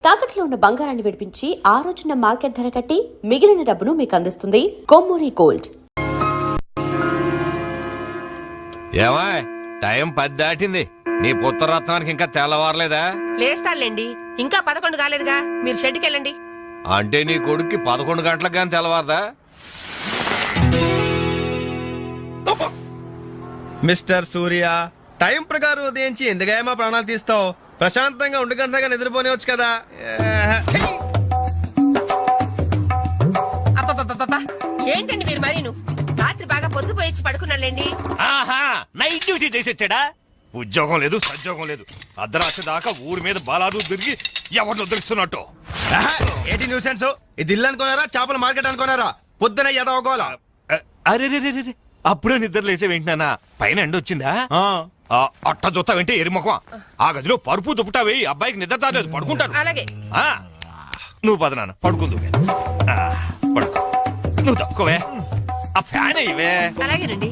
తాకట్లో ఉన్న బంగారాన్ని విడిపించి ఆ రోజున మార్కెట్ ధర కట్టి మిగిలిన డబ్బును మీకు అందిస్తుంది కొమ్మూరి గోల్డ్. ఏమా టైం 10 దాటింది, నీ పుత్రరత్నానికి ఇంకా తెల్లవారలేదా? లేస్తానులేండి, ఇంకా 11 కాలేదుగా. మీరు షెడ్కి వెళ్ళండి. అంటే నీ కొడుక్కి 11 గంటలకు కానీ తెల్లవారదా? మిస్టర్ సూర్య, టైం ప్రకారం ఉదయించి ఎందుగా మా ప్రాణాలు తీస్తావు? ప్రశాంతంగా 1 గంటగా నిద్రపోనివచ్చు కదా. అబ్బబ్బబ్బబ్బా, ఏంటండి మీరు మరీను? రాత్రి బాగా పొద్దుపోయి పడుకున్నాలేండి. ఆహా, నైట్ డ్యూటీ చేసి వచ్చాడా? ఉద్యోగం లేదు, సద్యోగం లేదు. అర్ధరాత్రి దాకా ఊరి మీద బాలాదు తిరిగి ఎవరిని వదిలిస్తున్నట్టు. ఏంటి న్యూసెన్స్? ఇది ఇల్లు అనుకున్నారా, చేపల మార్కెట్ అనుకున్నారా? పొద్దున ఎదవగోలా. అరే రే రే, అప్పుడే నిద్ర లేసే వెంటనా పైన ఎండ వచ్చిందా? అట్ట చూస్తావంటే ఎరిముఖం. ఆ గదిలో పరుపు దుప్పటా వేయి, అబ్బాయికి నిద్ర చాలేదు, పడుకుంటాడు. అలాగే. నువ్వు పద నాన్న, పడుకుందు. పడుకో, నువ్వు తక్కువే. ఆ ఫ్యాన్ అయ్యవే. అలాగేనండి.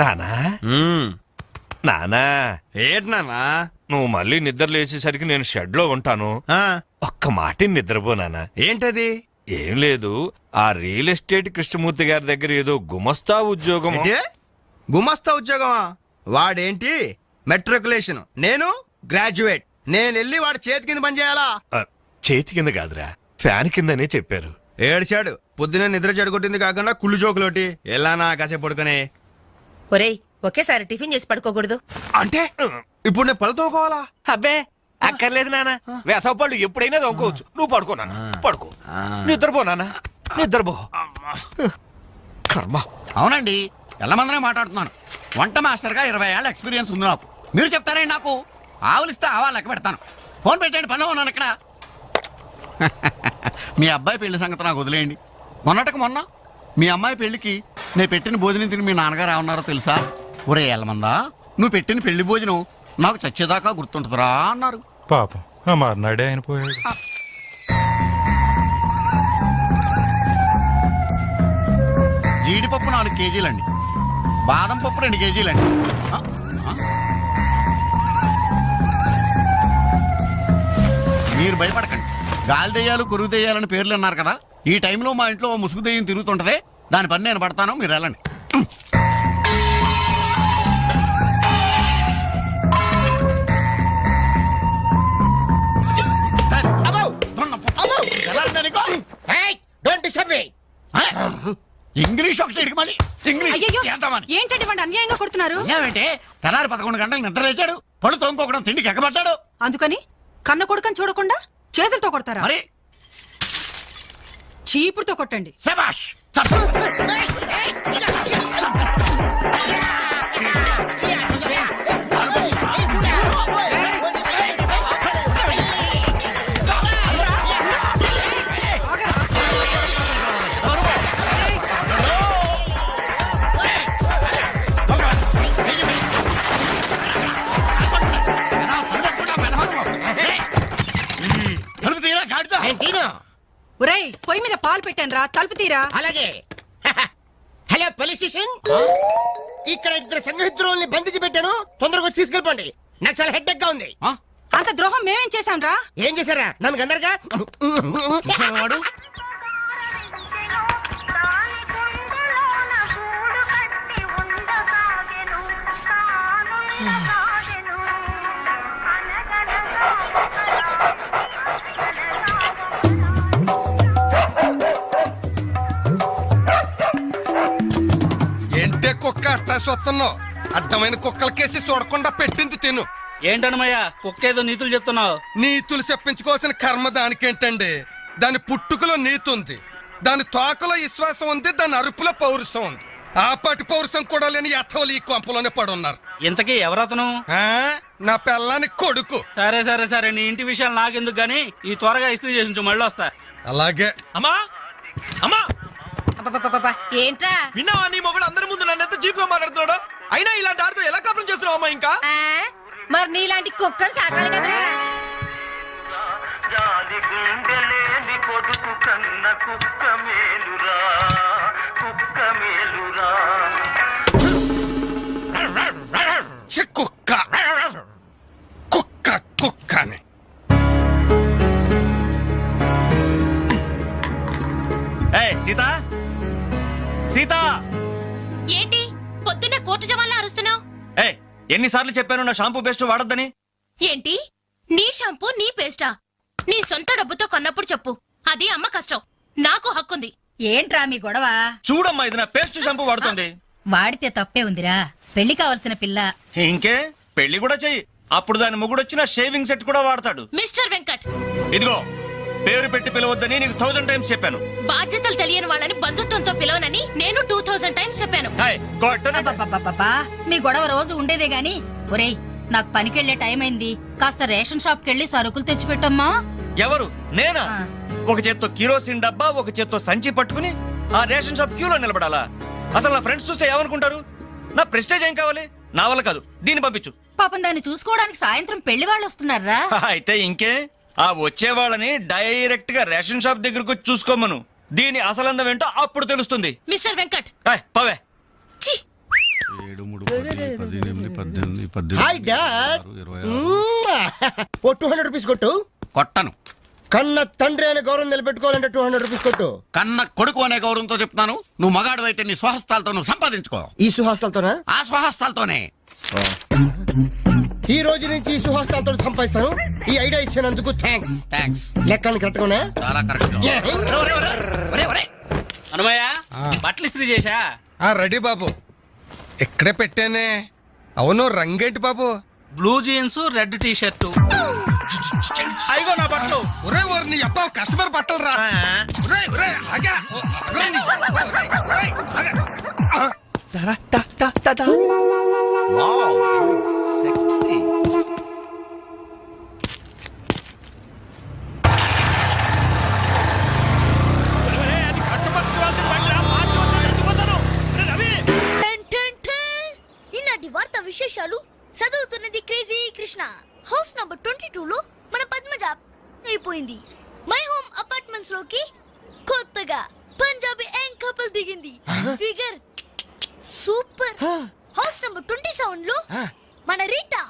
నానా నానా, ఏంటి నాన్నా? నువ్వు మళ్ళీ నిద్ర లేచేసరికి నేను షెడ్ లో ఉంటాను. ఒక్క మాట నిద్రపోనానా. ఏంటది? ఏం లేదు, ఆ రియల్ ఎస్టేట్ కృష్ణమూర్తి గారి దగ్గర ఏదో గుమస్తా ఉద్యోగం. గుమస్తా ఉద్యోగమా? వాడేంటి మెట్రికులేషన్, నేను గ్రాడ్యుయేట్. నేను వెళ్ళి వాడి చేతి కింద పని చేయాలా? చేతి కింద కాదురా, ఫ్యాన్ కిందనే చెప్పారు. ఏడ్చాడు. పొద్దున నిద్ర చెడగొట్టింది కాకుండా కుళ్ళు జోకులోటి. ఎలానా కాసేపు పడుకునే. ఒరేయ్, ఒకేసారి టిఫిన్ చేసి పడుకోకూడదు. అంటే ఇప్పుడు నేను పళ్ళు తోకోవాలా? అబ్బే అక్కర్లేదు నాన్న, వేసవపళ్ళు ఎప్పుడైనా తోముకోవచ్చు. నువ్వు పడుకో నాన్న, పడుకో. నిద్రపో నాన్న, నిద్రపో. కర్మ. అవునండి, ఎల్లమందనే మాట్లాడుతున్నాను. వంట మాస్టర్గా 20 ఏళ్ళ ఎక్స్పీరియన్స్ ఉంది నాకు. మీరు చెప్తారే నాకు? ఆవులిస్తే ఆవాలు లెక్క పెడతాను. ఫోన్ పెట్టండి, పనిలో ఉన్నాను ఇక్కడ. మీ అబ్బాయి పెళ్లి సంగతి నాకు వదిలేయండి. మొన్నటికి మొన్న మీ అమ్మాయి పెళ్లికి నేను పెట్టిన భోజనం తిని మీ నాన్నగారు ఏమన్నారో తెలుసా? ఒరే ఎల్లమందా, నువ్వు పెట్టిన పెళ్లి భోజనం నాకు చచ్చేదాకా గుర్తుంటుందిరా అన్నారు. పాపం ఆ మర్నాడే ఆయన పోయాడు. జీడిపప్పు 4 కేజీలండి, బాదం పప్పు 2 కేజీలండి. మీరు భయపడకండి. గాలి దెయ్యాలు, కొరుగు దెయ్యాలని పేర్లు అన్నారు కదా. ఈ టైంలో మా ఇంట్లో ముసుగు దెయ్యం తిరుగుతుంటదే, దాని పని నేను పడతాను, మీరు వెళ్ళండి. ఇంగ్లీష్ ఒకటి ఇడికి మళ్ళీ ఇంగ్లీష్ ఏంటండి వాడు అన్యాయంగా కొడుతున్నారు? ఏమంటే తెల్లారి 11 గంటలకు నిద్ర లేచాడు, పళ్ళు తోముకోకడం, తిండికి ఎక్కబడ్డాడు. అందుకని కన్న కొడుకని చూడకుండా చేతులతో కొడతారా? మరి చీపురుతో కొట్టండి. శభాష్. ఒరేయ్, పొయ్యి మీద పాలు పెట్టాను రా, తలుపు తీరా. అలాగే. హలో పోలీస్ స్టేషన్, ఇక్కడ 2 సంఘహితుల్ని బంధించి పెట్టాను, తొందరగా వచ్చి తీసుకెళ్ళిపోండి. నాకు చాలా హెడ్డెక్ గా ఉంది. అంత ద్రోహం మేమేం చేశాం రా? ఏం చేశారా? నన్ను అందరుగా వాడు ఏంటే కుక్క అట్టా సొత్తున్నావు? అడ్డమైన కుక్కలకేసి చూడకుండా పెట్టింది తిను. ఏంటన్నమయ్యా కుక్కేదో నీతులు చెప్తున్నావు? నీతులు చెప్పించుకోవాల్సిన కర్మ దానికేంటండి? దాని పుట్టుకలో నీతి ఉంది, దాని తోకలో విశ్వాసం ఉంది, దాని అరుపులో పౌరుషం ఉంది. ఆ పాటి పౌరుషం కూడా లేని యథోలు ఈ కొంపలోనే పడున్నారు. ఇంతకీ ఎవరతను? నా పిల్లాని కొడుకు. సరే సరే సరే, నీ ఇంటి విషయాలు నాకెందుకు గానీ ఈ త్వరగా ఇస్త్రీ చేసి మళ్ళీ వస్తా. అలాగే. అమ్మా అమ్మా, ఏంట్రా? విన్నావా? నీ మొగుడు అందరి ముందు నన్ను ఎంత చీప్ గా మాట్లాడుతున్నాడు. అయినా ఇలాంటి ఆడితో ఎలా కాపురం చేస్తున్నావు అమ్మా? ఇంకా మరి నీలాంటి కుక్కలు సాకాలి కదరా. కుక్క కుక్క కుక్క ఎన్నిసార్లు చెప్పాను నా షాంపూ బెస్ట్ వాడొద్దని? ఏంటి నీ షాంపూ నీ పేస్టా? నీ సొంత డబ్బుతో కొన్నప్పుడు చెప్పు, అది అమ్మ కష్టం, నాకు హక్కుంది. ఏంట్రా మీ గొడవ? చూడమ్మా, ఇది నా పేస్ట్ షాంపూ వాడుతుంది. వాడితే తప్పే ఉందిరా, పెళ్లి కావాల్సిన పిల్ల. ఇంకే పెళ్లి కూడా చెయ్యి, అప్పుడు దాని మొగుడు వచ్చిన షేవింగ్ సెట్ కూడా వాడతాడు. మిస్టర్ వెంకట్, ఇదిగో పేరు పెట్టి పిలవద్దని నీకు 1000 టైమ్స్ చెప్పాను. బాధ్యతలు తెలియని వాళ్ళని బంధుత్వంతో పిలవనని నేను 2000 టైమ్స్ చెప్పాను. హాయ్, కొట్టను. అబ్బబ్బబ్బబ్బా, మీ గొడవ రోజు ఉండేదే గాని. ఒరేయ్, నాకు పనికెళ్లే టైం అయింది, కాస్త రేషన్ షాప్ కెళ్ళి సరుకులు తెచ్చిపెట్టమ్మా. ఎవరు? నేనా? ఆ. ఒక చేత్తో కిరోసిన్ డబ్బా, ఒక చేత్తో సంచి పట్టుకుని ఆ రేషన్ షాప్ క్యూలో నిలబడాలా? అసలు నా ఫ్రెండ్స్ చూస్తే ఏమనుకుంటారు? నా ప్రెస్టేజ్ ఏం కావాలి? నా వల్ల కాదు, దీన్ని పంపించు. పాపం దాన్ని చూసుకోవడానికి సాయంత్రం పెళ్లి వాళ్ళు వస్తున్నారా? అయితే ఇంకే, ఆ వచ్చే వాళ్ళని డైరెక్ట్ గా రేషన్ షాప్ దగ్గరకు వచ్చి చూసుకోమను. దీని అసలందం ఏంటో అప్పుడు తెలుస్తుంది. మిస్టర్ వెంకట్, పవే. ఛీ! 7, 3, 10, 18, 18, హాయ్ డాడ్. 26. ఓ 200 రూపీస్ కొట్టు. కొట్టను. కన్న తండ్రి అనే గౌరవం నిలబెట్టుకోవాలంటే 200 రూపీస్ కొట్టు. కన్న కొడుకు అనే గౌరవంతో చెప్తాను. నువ్వు మగాడు అయితే నీ స్వహస్తాలతో నువ్వు సంపాదించుకో. ఈ సుహాస్తాలతోనా? ఆ స్వహస్తాలతోనే. ఈ రోజు నుంచి ఈ సుహాస్తాలతో సంపాదిస్తాను. ఈ ఐడియా ఇచ్చినందుకు థ్యాంక్స్. థ్యాంక్స్. లెక్కలు కరెక్ట్గానే? చాలా కరెక్ట్. అనమయ్య, బట్టలు ఇస్త్రీ చేశా? రెడీ బాబు, ఇక్కడే పెట్టానే. అవును, రంగేంటి బాబు? Blue jeans, red T shirt. అయిగో నా బట్టలు. ఒరే ఒరే, నీ అబ్బా కస్టమర్ బట్టలు రా. ఒరేయ్, ఒరేయ్, ఆగా. ఒరేయ్, ఒరేయ్, ఒరేయ్, ఆగా. ఈనాటి వార్త విశేషాలు చదువుతున్నది క్రేజీ కృష్ణ. హౌస్ నంబర్ 22 లో మన పద్మజ అయిపోయింది. మై హోమ్ అపార్ట్మెంట్స్ లోకి కొత్తగా పంజాబీ యాంగ్ కపుల్ దిగింది. Figure super. హౌస్ నంబర్ 27 లో మన రీటా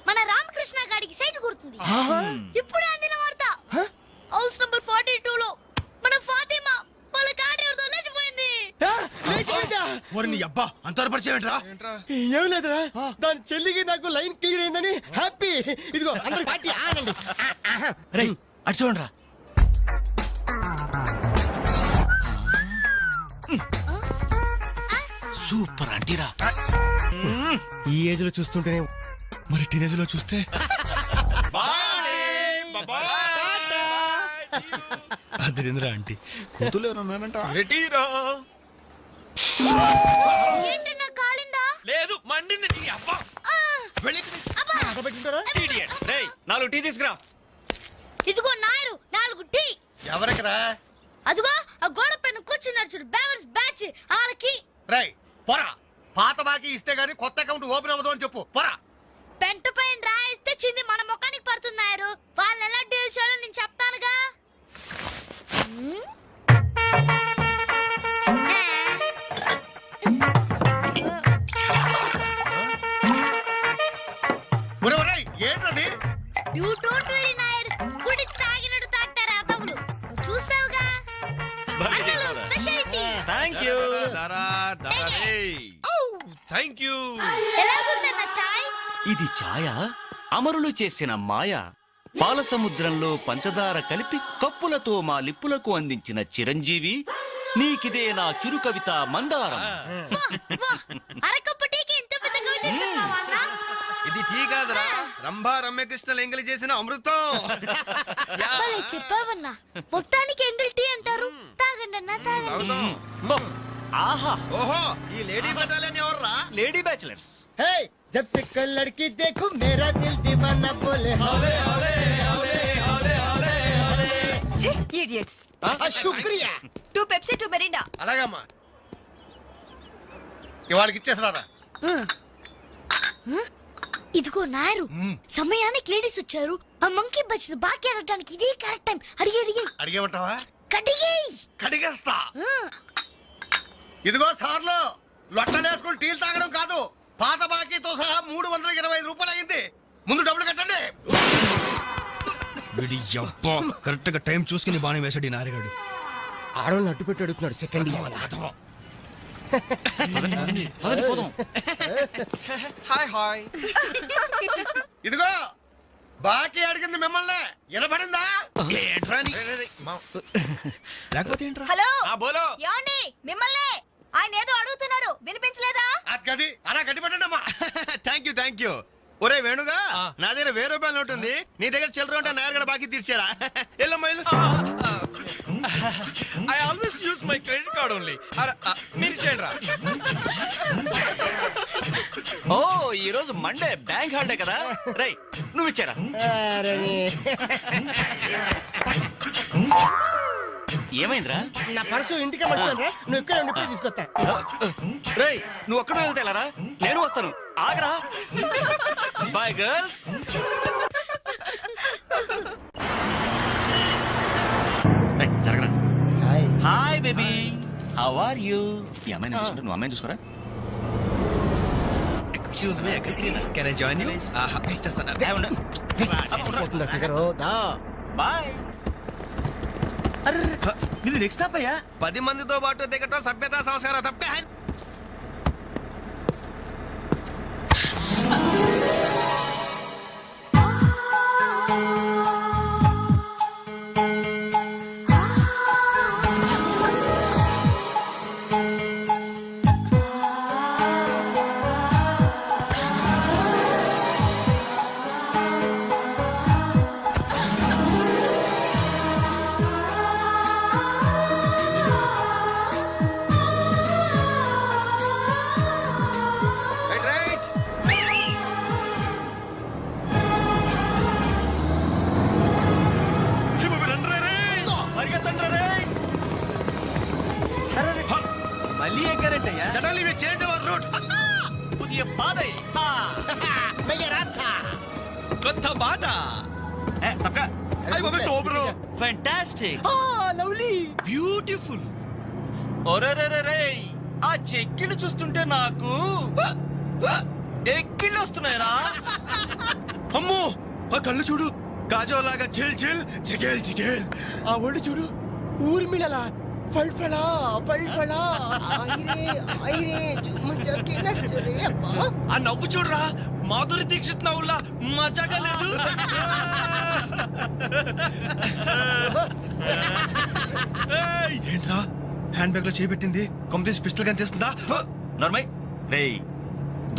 మన రామకృష్ణ గాడికి సైట్ కొడుతుంది. ఇప్పుడే అందిన వార్త. హౌస్ నంబర్ 42 లో మన ఫాతిమా వాళ్ళ కాడేరుతో లేచిపోయింది. ఏం లేదురా, దాని చెల్లికి నాకు లైన్ క్లియర్ అయిందని హ్యాపీ. ఇదిగో అందరికి పార్టీ ఆనండి. రేయ్, అటు చూడండిరా. సూపర్ అంటీరా. ఈ ఏజ్ లో చూస్తుంటేనే, మరి టీనేజ్ లో చూస్తే అదిరింద్రా ఆంటీ కూతురు ఎవరన్నారంట. ఏంటి నా కాలిందా? లేదు, మండింది నీ అబ్బా. రేయ్, 4 టీ తీసుకురా. ఇదిగో నాయరు 4 టీ. ఎవరికరా? అదిగో ఆ గోడ పైన కూర్చున్నాడు చూడు, బేవర్స్ బ్యాచ్ వాళ్ళకి. రై పోరా, పాత బాకీ ఇస్తే గానీ కొత్త అకౌంట్ ఓపెన్ అవ్వదు అని చెప్పు. పోరా. పెంట పైన రాయిస్తే చింది మన ముఖానికి పడుతున్నారు. వాళ్ళని ఎలా డీల్ చేయాలో నేను చెప్తానుగా. ఏంటది? యూ డోంట్ వరీ నాయర్, గుడి తాగినట్టు తాగుతారు అదవులు. చూస్తావుగా అన్నలు స్పెషాలిటీ. థాంక్యూ. Thank you. ఎలాగుందన్న చాయ్? ఇది ఛాయ, అమరులు చేసిన మాయ. పాల సముద్రంలో పంచదార కలిపి కప్పులతో మా లిప్పులకు అందించిన చిరంజీవి, నీకిదే నా చురు కవిత మందారం. అరకప్పు టీకి ఇంత పెద్ద కవిత చెప్పావా అన్న? ఇది టీ కాదురా, రంభా రమ్యకృష్ణలు ఎంగిలి చేసిన అమృతం. భలే చెప్పావన్నా. మొత్తానికి ఎంగిల్ టీ అంటారు. తాగండి అన్న, తాగండి. ఆహా, ఓహో, ఈ లేడీ బటాలియన్ ఎవర్రా? Lady bachelors. हे जब से कल लड़की देखो मेरा दिल दीवाना बोले हौले हौले हौले हौले हौले हौले। ఇడియట్స్. శుక్రియా. 2 Pepsi 2 Mirinda. అలాగమ్మా, ఇవాళకి ఇచ్చేసరారా. ఇదిగో నాయరు, సమయానికి లేడీస్ వచ్చారు. ఆ మంకీ బచ్చిన బాకీ అడగడానికి ఇదే కరెక్ట్ టైం. అడిగి అడిగేమంటావా? కడిగి కడిగేస్తా. ఇదిగో సార్లు, లొట్టలేసుకుని టీలు తాగడం కాదు, పాత బాకీతో సహా 325 రూపాయలు అయింది. ముందు డబ్బులు కట్టండి. కరెక్ట్ గా టైం చూసుకుని బాగానే వేసాడు ఈ నారిగాడు. ఆడవాళ్ళు అడ్డు పెట్టి అడుగుతున్నాడు. Second hi hi. ఇదిగో బాకీ అడిగింది మిమ్మల్ని వినపడిందా? లేకపోతే ఏంట్రా హలో బోలో ఏమండి మిమ్మల్ని ఆయన ఏదో అడుగుతున్నారు వినిపించలేదా? గది అలా గట్టి పెట్టండమ్మా. Thank you. ఒరే వేణుగా నా దగ్గర 1000 రూపాయల నోటు ఉంది, నీ దగ్గర చిల్లర ఉంటే నేరుగా బాకీ తీర్చారా? ఎల్లమ్మా ఇల్లు. I always use my credit card only. మీరు చేయండి రా. ఓ ఈ రోజు మండే బ్యాంక్ హాలిడే కదా. రై నువ్వు ఇచ్చారా? ఏమైందిరా? నా పర్సు ఇంటికే పట్టుకోండి, నువ్వు ఇక్కడ ఉండి ఇప్పుడే తీసుకొస్తా. రేయ్ నువ్వు ఒక్కడే వెళ్తేలారా? నేను వస్తాను, ఆగరా. Boy girls. జరగరా. Hi baby, how are you? ఈ అమ్మాయిని చూసుకుంటే నువ్వు అమ్మాయిని చూసుకోరా. Excuse me, can I join you? చేస్తాను. బాయ్. ఇది నెక్స్ట్ స్టాప్ అయ్యా. 10 మందితో పాటు దిగటం సభ్యత సంస్కారం తప్పే. మళ్ళీ ఎక్కారంటయ్యా. Suddenly we change our route. పుదియ పాదై. కొత్త బాట. అయ్య బాబే సూపర్. ఫ్యాంటాస్టిక్. లవ్లీ. బ్యూటిఫుల్. ఒరేరేరే, ఆ చెక్కిళ్ళు చూస్తుంటే నాకు ఎక్కిళ్ళు వస్తున్నాయరా. అమ్మో ఆ కళ్ళు చూడు, కాజోలాగా చిల్ చిల్ జిగేల్ జిగేల్. ఆ ఒళ్ళు చూడు, ఊర్మిళలా ఫల్ఫలా ఫల్ఫలా. ఐరే ఐరే జుమ్మ జకిన చరే అబ్బా. ఆ నవ్వు చూడరా, మాధురి దీక్షిత్ నవ్వులా మజాగా లేదు. ఏంట్రా హ్యాండ్ బ్యాగ్ లో చేపెట్టింది? కొమ్మతీసి పిస్టల్ కనిపిస్తుందా? నార్మల్. రేయ్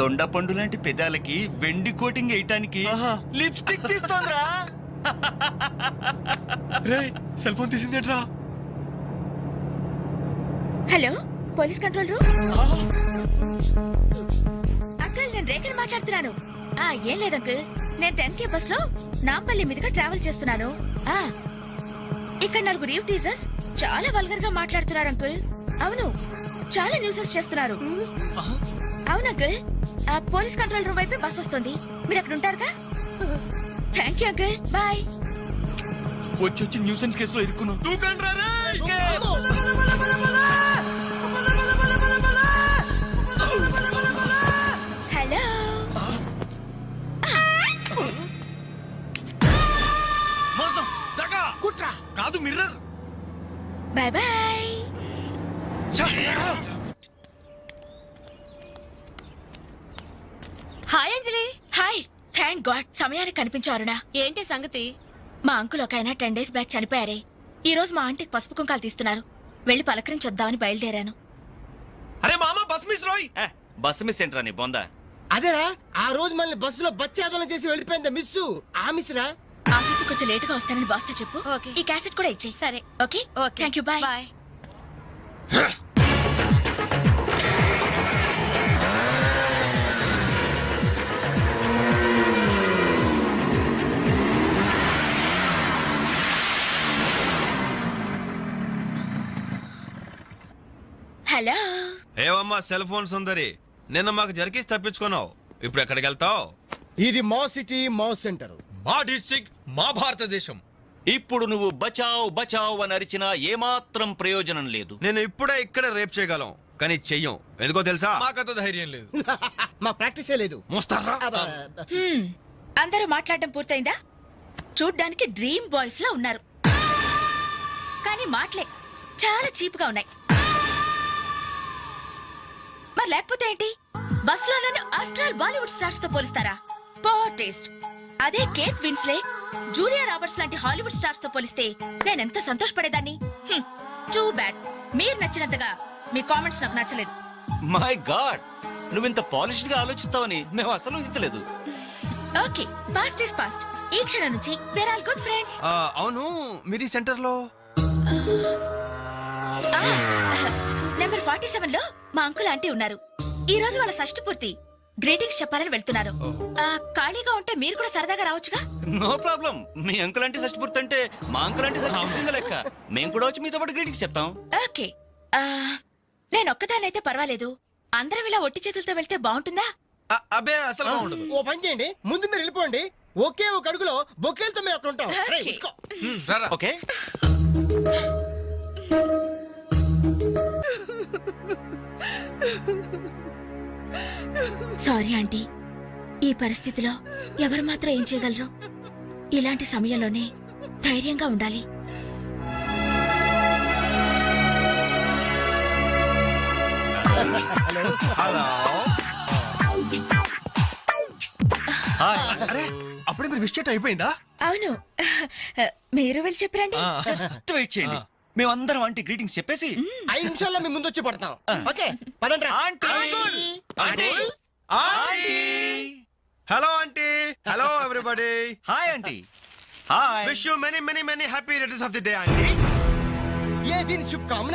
దొండ పండు లాంటి పెదాలకి వెండి కోటింగ్ వేయటానికి లిప్స్టిక్ తీస్తోందిరా. రే సెల్ ఫోన్ తీసిందేంట్రా? Hello police control room. Uncle నేను రేఖని మాట్లాడుతున్నాను. ఏం లేదు అంకుల్, నేను 10K బస్ లో నాంపల్లి మీదుగా ట్రావెల్ చేస్తున్నాను. ఇక్కడ 4 రీవ్ టీజర్స్ చాలా వల్గర్ గా మాట్లాడుతున్నారు అంకుల్. అవును, చాలా న్యూసెస్ చేస్తున్నారు. అవును అంకుల్, పోలీస్ కంట్రోల్ రూమ్ వైపే బస్ వస్తుంది. మీరు అక్కడ ఉంటారుగా? Thank you uncle, bye. వచ్చి న్యూసెన్స్ కేసులో ఇరుక్కున్నావు. హలో. మోసం, దగా కుట్ర కాదు mirror. Bye bye. Hi Anjali. Hi. Thank god సమయానికి కనిపించారునా. ఏంటి సంగతి? మా అంకుల్ ఒక ఆయన 10 days బ్యాక్ చనిపోయారే. ఈ రోజు మా ఆంటీకి పసుపు కుంకాలు తీస్తున్నారు. వెళ్ళి పలకరించొద్దామని బయలుదేరాను. అరే మామా బస్ మిస్ రోయ్. బస్ మిస్ ఏంట్రా నీ బొందా? అదేరా ఆ రోజు మనల్ని బస్సులో బచ్చాదోళన చేసి వెళ్ళిపోయింది మిస్సు. ఆ మిస్ రా. ఆఫీస్ కొంచెం లేట్ గా వస్తానని బాస్తో చెప్పు. ఈ క్యాసెట్ కూడా ఇచ్చేయి. సరే. Okay. Thank you. Bye bye. Hello. ఏవమ్మా సెల్ ఫోన్ సుందరి, నిన్న మాకు జరికేసి తప్పించుకున్నావు. ఇప్పుడు ఎక్కడికి వెళ్తావు? ఇది మా సిటీ మా సెంటర్, మా డిస్ట్రిక్ట్ మా భారతదేశం. ఇప్పుడు నువ్వు బచావ్ బచావ్ అని అరిచినా ఏమాత్రం ప్రయోజనం లేదు. నేను ఇప్పుడే ఇక్కడ రేప్ చేయగలం, కానీ చెయ్యం. ఎందుకో తెలుసా? మాకంత ధైర్యం లేదు. మా ప్రాక్టీసే లేదు. మోస్తారా? అందరూ మాట్లాడడం పూర్తయిందా? చూడ్డానికి డ్రీమ్ బాయ్స్ లా ఉన్నారు, కానీ మాటలే చాలా చీప్ గా ఉన్నాయి. లేకపోతే ఏంటి? బస్ లో నన్ను ఆఫ్టర్ ఆల్ బాలీవుడ్ స్టార్స్ తో పోలిస్తారా? Poor taste. అదే కేత్ విన్స్లే, జూలియా రాబర్ట్స్ లాంటి హాలీవుడ్ స్టార్స్ తో పోలిస్తే నేనెంత సంతోషపడేదాన్ని. Too bad. మీరు నచ్చినంతగా మీ కామెంట్స్ నాకు నచ్చలేదు. మై గాడ్, నువ్వింత పాలిష్ గా ఆలోచిస్తావని మేము అసలు ఊహించలేదు. Okay, past is past. ఈ క్షణం నుంచి వేర్ ఆల్ గుడ్ ఫ్రెండ్స్. అవును, మీరు ఈ సెంటర్ లో నెంబర్ 47 లో మా అంకుల్ ఆంటీ ఉన్నారు. ఈ రోజు వాళ్ళ షష్ఠి పూర్తి. గ్రీటింగ్స్ చెప్పాలని వెళ్తున్నారు. ఖాళీగా ఉంటే మీరు కూడా సరదాగా రావచ్చుగా. No problem. మీ అంకుల్ అంటే షష్టి అంటే మా అంకుల్ అంటే షష్టి లెక్క. మేము కూడా వచ్చి మీతో పాటు గ్రీటింగ్స్ చెప్తాం. ఓకే, నేను ఒక్కదాన్నైతే పర్వాలేదు. అందరం ఇలా ఒట్టి చేతులతో వెళ్తే బాగుంటుందా? అబ్బే అసలు బాగుండదు. ఓ పని చేయండి, ముందు మీరు వెళ్ళిపోండి. ఒకే ఒక అడుగులో బొక్కేలతో మేము అక్కడ ఉంటాం. రేయ్, Okay. ఉస్కో. రారా. ఓకే. సారీ ఆంటీ, ఈ పరిస్థితిలో ఎవరు మాత్రం ఏం చేయగలరు? ఇలాంటి సమయంలోనే ధైర్యంగా ఉండాలి. హలో. అరే, అప్పుడే మీరు విష్ చేయటం అయిపోయిందా? అవును, మీరు వెళ్ళి చెప్పరండి. జస్ట్ వెయిట్ చేయండి. మేమందరం ఆంటీ గ్రీటింగ్స్ చెప్పేసి 5 నిమిషాల్లో మీ ముందు వచ్చి పడతాం. ఓకే, పదండి రా. Aunty aunty aunty hello aunty. Hello everybody. Hi aunty. Hi. Wish you many many many happy returns of the day aunty. ये दिन शुभकामनाएं